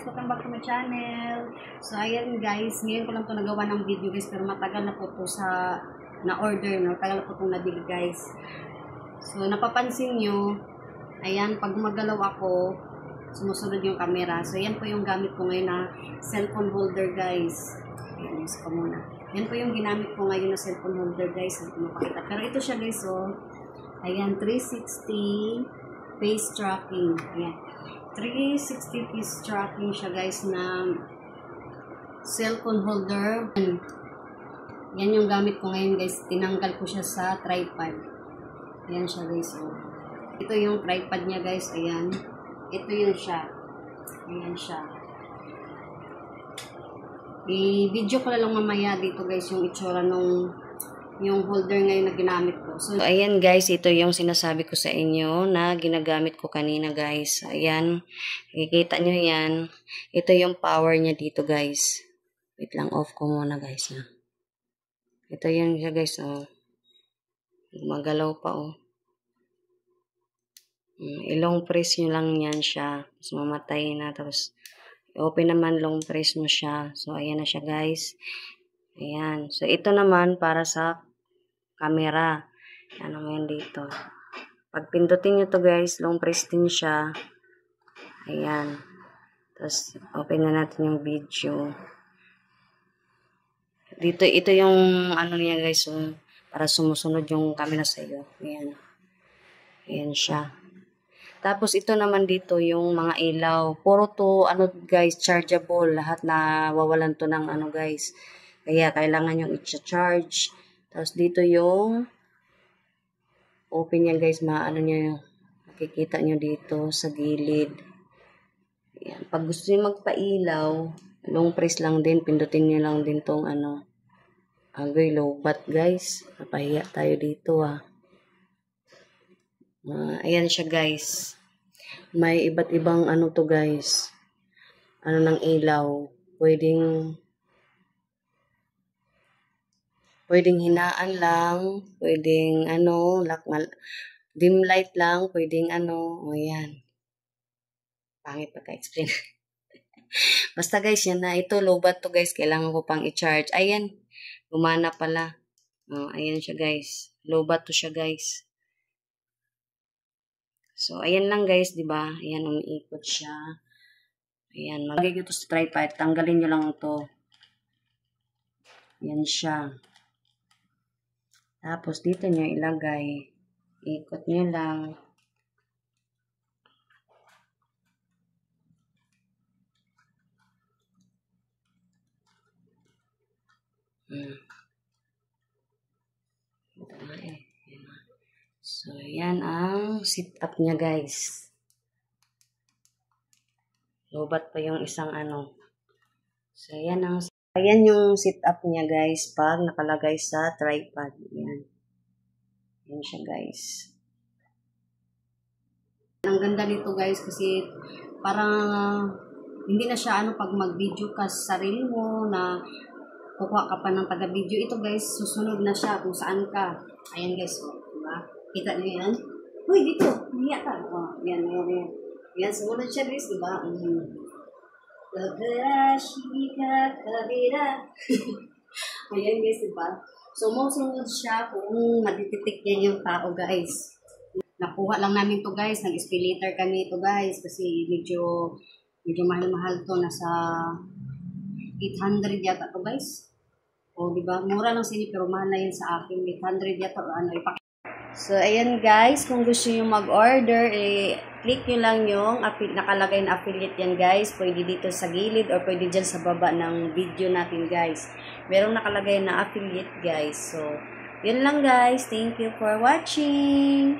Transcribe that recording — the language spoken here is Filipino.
guys, welcome back to my channel. So ayan guys, ngayon ko lang to nagawa ng video guys, pero matagal na po to sa na-order, no? Matagal na po itong nabili guys. So napapansin nyo, ayan, pag gumagalaw ako, sumusunod yung camera. So yan po yung gamit ko ngayon na cellphone holder guys. Ayan, use ko muna. Yan po yung ginamit ko ngayon na cellphone holder guys. Mapakita. Pero ito siya guys, so ayan, 360 face tracking. Ayan. 360 face tracking siya guys na cellphone holder. Yan yung gamit ko ngayon guys. Tinanggal ko siya sa tripod. Ayan siya guys. So, ito yung tripod niya guys. Ayan. Ito yun siya. Ayan siya. I-video ko na lang mamaya dito guys yung itsura nung yung holder ngayon na ginamit ko. So, ayan guys, ito yung sinasabi ko sa inyo na ginagamit ko kanina guys. Ayan, nakikita nyo yan. Ito yung power niya dito guys. Wait lang, off ko muna guys. Na. Ito yan siya guys. Oh. Gumagalaw pa oh. I-long press nyo lang yan siya. Tapos mamatay na. Tapos open naman, long press mo siya. So ayan na siya guys. Ayan. So, ito naman para sa camera. Ano mo yan dito. Pag pindutin nyo to guys, long press din siya. Ayan. Tapos, open na natin yung video. Dito, ito yung ano niya guys. So, para sumusunod yung camera sa iyo. Ayan. Ayan siya. Tapos, ito naman dito yung mga ilaw. Puro to, ano guys, chargeable. Lahat na wawalan to ng ano guys. Kaya, kailangan yung i-charge. Tapos, dito yung open yan guys. Maano nyo, makikita nyo dito sa gilid. Ayan. Pag gusto nyo magpailaw, long press lang din. Pindutin nyo lang din tong ano. Agoy, low bat guys. Napahiya tayo dito ayan siya guys. May iba't ibang ano to guys. Ano ng ilaw. Pwedeng hinaan lang, pwedeng ano, dim light lang, pwedeng ano, o yan. Pangit pagka-explain. Basta guys, yan na. Ito, low-bat to guys, kailangan ko pang i-charge. Ayan, gumana pala. Ayan siya guys. Low-bat to siya guys. So, ayan lang guys, di ba? Ayan, umiikot siya. Ayan, magiging ito sa tripod. Tanggalin nyo lang ito. Ayan siya. Tapos, dito nyo ilagay. Ikot nyo lang. So, yan ang sit-up niya, guys. Lobat pa yung isang ano. So, ayan yung sit-up niya, guys, pag nakalagay sa tripod. Ayan. Ayan siya, guys. Ang ganda nito, guys, kasi parang hindi na siya pag mag-video ka sa sarili mo na kukuha ka pa ng taga-video. Ito, guys, susunod na siya kung saan ka. Ayan, guys. Diba? Kita niyo yan? Uy, dito. Hiya ka. Yan. Yan, sumunod siya, guys, diba? Ayan guys, diba? So, mausunod siya kung matititik yan yung tao, guys. Nakuha lang namin to guys. Nag-escalator kami to guys. Kasi medyo mahal-mahal to. Nasa 800 yata to guys. O, diba? Mura lang sini pero mahal na yun sa akin. 800 yata. So, ayan guys. Kung gusto nyo mag-order, click nyo lang yung nakalagay na affiliate yan guys. Pwede dito sa gilid or pwede dyan sa baba ng video natin guys. Merong nakalagay na affiliate guys. So, yun lang guys. Thank you for watching.